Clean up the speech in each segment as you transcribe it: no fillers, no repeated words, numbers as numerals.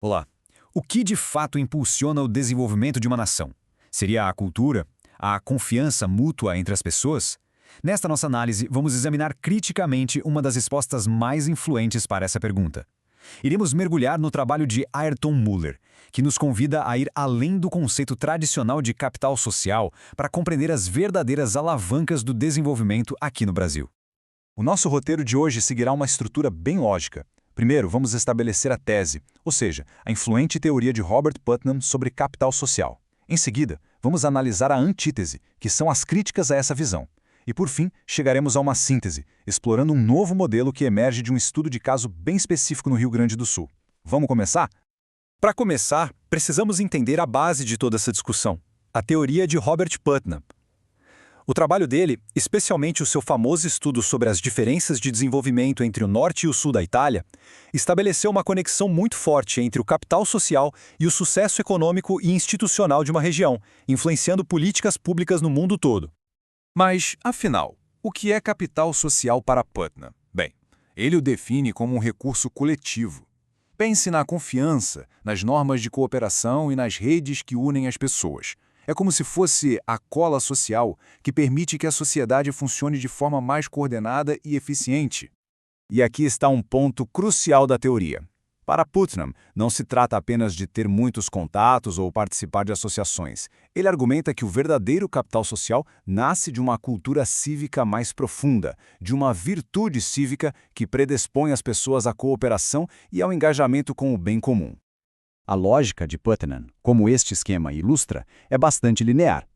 Olá. O que de fato impulsiona o desenvolvimento de uma nação? Seria a cultura? A confiança mútua entre as pessoas? Nesta nossa análise, vamos examinar criticamente uma das respostas mais influentes para essa pergunta. Iremos mergulhar no trabalho de Ayrton Muller, que nos convida a ir além do conceito tradicional de capital social para compreender as verdadeiras alavancas do desenvolvimento aqui no Brasil. O nosso roteiro de hoje seguirá uma estrutura bem lógica. Primeiro, vamos estabelecer a tese, ou seja, a influente teoria de Robert Putnam sobre capital social. Em seguida, vamos analisar a antítese, que são as críticas a essa visão. E por fim, chegaremos a uma síntese, explorando um novo modelo que emerge de um estudo de caso bem específico no Rio Grande do Sul. Vamos começar? Para começar, precisamos entender a base de toda essa discussão, a teoria de Robert Putnam. O trabalho dele, especialmente o seu famoso estudo sobre as diferenças de desenvolvimento entre o norte e o sul da Itália, estabeleceu uma conexão muito forte entre o capital social e o sucesso econômico e institucional de uma região, influenciando políticas públicas no mundo todo. Mas, afinal, o que é capital social para Putnam? Bem, ele o define como um recurso coletivo. Pense na confiança, nas normas de cooperação e nas redes que unem as pessoas. É como se fosse a cola social que permite que a sociedade funcione de forma mais coordenada e eficiente. E aqui está um ponto crucial da teoria. Para Putnam, não se trata apenas de ter muitos contatos ou participar de associações. Ele argumenta que o verdadeiro capital social nasce de uma cultura cívica mais profunda, de uma virtude cívica que predispõe as pessoas à cooperação e ao engajamento com o bem comum. A lógica de Putnam, como este esquema ilustra, é bastante linear.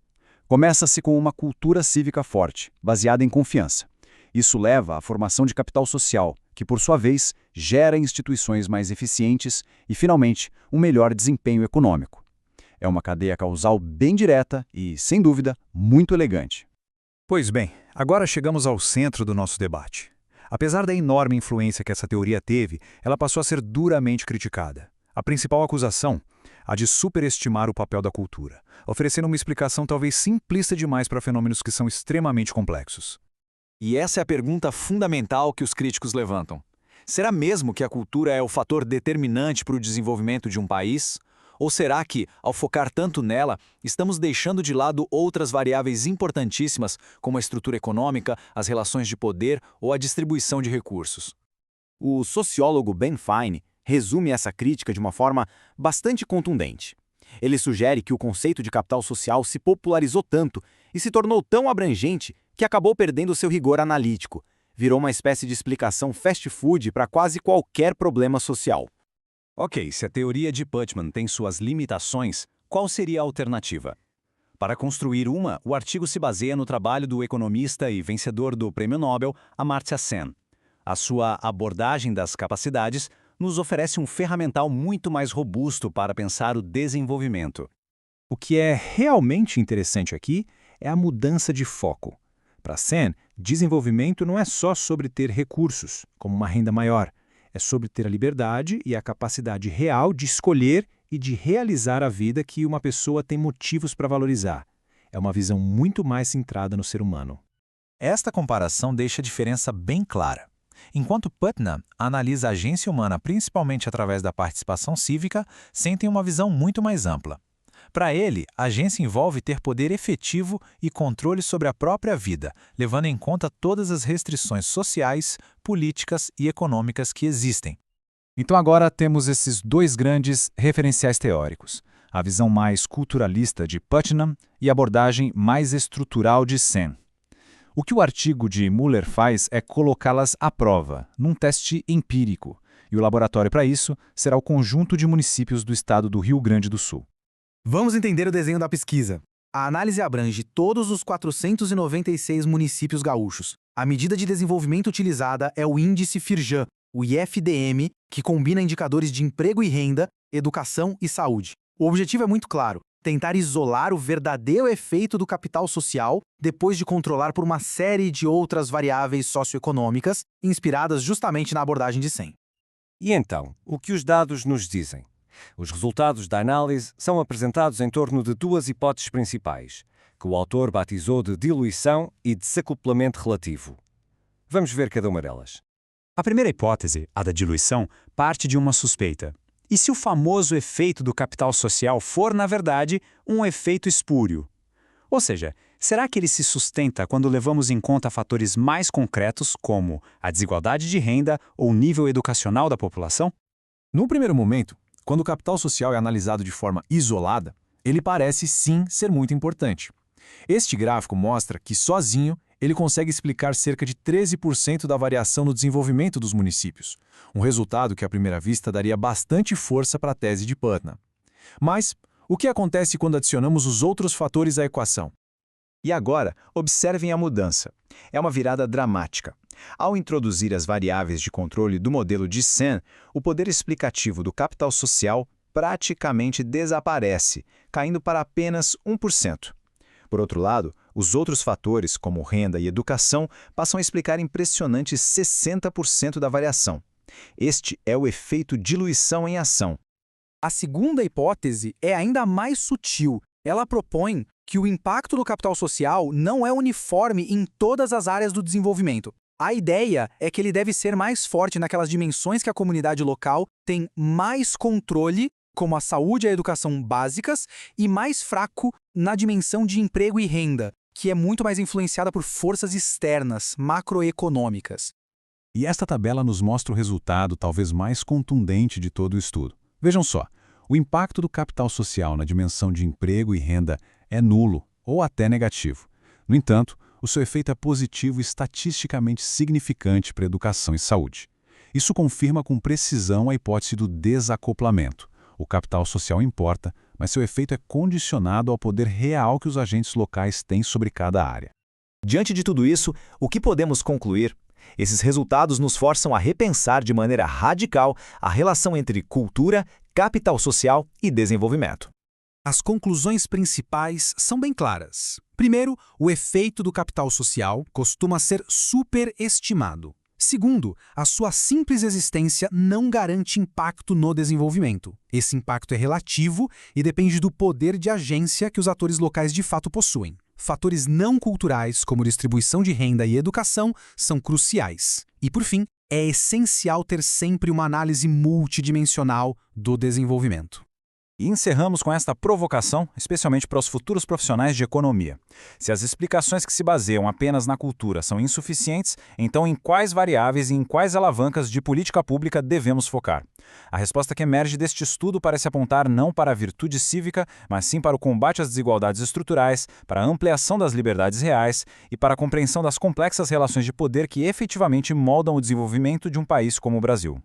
Começa-se com uma cultura cívica forte, baseada em confiança. Isso leva à formação de capital social, que, por sua vez, gera instituições mais eficientes e, finalmente, um melhor desempenho econômico. É uma cadeia causal bem direta e, sem dúvida, muito elegante. Pois bem, agora chegamos ao centro do nosso debate. Apesar da enorme influência que essa teoria teve, ela passou a ser duramente criticada. A principal acusação, a de superestimar o papel da cultura, oferecendo uma explicação talvez simplista demais para fenômenos que são extremamente complexos. E essa é a pergunta fundamental que os críticos levantam. Será mesmo que a cultura é o fator determinante para o desenvolvimento de um país? Ou será que, ao focar tanto nela, estamos deixando de lado outras variáveis importantíssimas, como a estrutura econômica, as relações de poder ou a distribuição de recursos? O sociólogo Ben Fine resume essa crítica de uma forma bastante contundente. Ele sugere que o conceito de capital social se popularizou tanto e se tornou tão abrangente que acabou perdendo seu rigor analítico. Virou uma espécie de explicação fast food para quase qualquer problema social. Ok, se a teoria de Putnam tem suas limitações, qual seria a alternativa? Para construir uma, o artigo se baseia no trabalho do economista e vencedor do Prêmio Nobel, Amartya Sen. A sua abordagem das capacidades nos oferece um ferramental muito mais robusto para pensar o desenvolvimento. O que é realmente interessante aqui é a mudança de foco. Para Sen, desenvolvimento não é só sobre ter recursos, como uma renda maior. É sobre ter a liberdade e a capacidade real de escolher e de realizar a vida que uma pessoa tem motivos para valorizar. É uma visão muito mais centrada no ser humano. Esta comparação deixa a diferença bem clara. Enquanto Putnam analisa a agência humana principalmente através da participação cívica, Sen tem uma visão muito mais ampla. Para ele, a agência envolve ter poder efetivo e controle sobre a própria vida, levando em conta todas as restrições sociais, políticas e econômicas que existem. Então agora temos esses dois grandes referenciais teóricos, a visão mais culturalista de Putnam e a abordagem mais estrutural de Sen. O que o artigo de Muller faz é colocá-las à prova, num teste empírico, e o laboratório para isso será o conjunto de municípios do estado do Rio Grande do Sul. Vamos entender o desenho da pesquisa. A análise abrange todos os 496 municípios gaúchos. A medida de desenvolvimento utilizada é o Índice Firjan, o IFDM, que combina indicadores de emprego e renda, educação e saúde. O objetivo é muito claro: tentar isolar o verdadeiro efeito do capital social depois de controlar por uma série de outras variáveis socioeconômicas, inspiradas justamente na abordagem de Sen. E então, o que os dados nos dizem? Os resultados da análise são apresentados em torno de duas hipóteses principais, que o autor batizou de diluição e desacoplamento relativo. Vamos ver cada uma delas. A primeira hipótese, a da diluição, parte de uma suspeita. E se o famoso efeito do capital social for, na verdade, um efeito espúrio? Ou seja, será que ele se sustenta quando levamos em conta fatores mais concretos, como a desigualdade de renda ou o nível educacional da população? Num primeiro momento, quando o capital social é analisado de forma isolada, ele parece sim ser muito importante. Este gráfico mostra que, sozinho, ele consegue explicar cerca de 13% da variação no desenvolvimento dos municípios, um resultado que à primeira vista daria bastante força para a tese de Putnam. Mas o que acontece quando adicionamos os outros fatores à equação? E agora, observem a mudança. É uma virada dramática. Ao introduzir as variáveis de controle do modelo de Sen, o poder explicativo do capital social praticamente desaparece, caindo para apenas 1%. Por outro lado, os outros fatores, como renda e educação, passam a explicar impressionantes 60% da variação. Este é o efeito diluição em ação. A segunda hipótese é ainda mais sutil. Ela propõe que o impacto do capital social não é uniforme em todas as áreas do desenvolvimento. A ideia é que ele deve ser mais forte naquelas dimensões que a comunidade local tem mais controle, como a saúde e a educação básicas, e mais fraco na dimensão de emprego e renda, que é muito mais influenciada por forças externas, macroeconômicas. E esta tabela nos mostra o resultado talvez mais contundente de todo o estudo. Vejam só, o impacto do capital social na dimensão de emprego e renda é nulo ou até negativo. No entanto, o seu efeito é positivo e estatisticamente significante para a educação e saúde. Isso confirma com precisão a hipótese do desacoplamento. O capital social importa, mas seu efeito é condicionado ao poder real que os agentes locais têm sobre cada área. Diante de tudo isso, o que podemos concluir? Esses resultados nos forçam a repensar de maneira radical a relação entre cultura, capital social e desenvolvimento. As conclusões principais são bem claras. Primeiro, o efeito do capital social costuma ser superestimado. Segundo, a sua simples existência não garante impacto no desenvolvimento. Esse impacto é relativo e depende do poder de agência que os atores locais de fato possuem. Fatores não culturais, como distribuição de renda e educação, são cruciais. E, por fim, é essencial ter sempre uma análise multidimensional do desenvolvimento. E encerramos com esta provocação, especialmente para os futuros profissionais de economia. Se as explicações que se baseiam apenas na cultura são insuficientes, então em quais variáveis e em quais alavancas de política pública devemos focar? A resposta que emerge deste estudo parece apontar não para a virtude cívica, mas sim para o combate às desigualdades estruturais, para a ampliação das liberdades reais e para a compreensão das complexas relações de poder que efetivamente moldam o desenvolvimento de um país como o Brasil.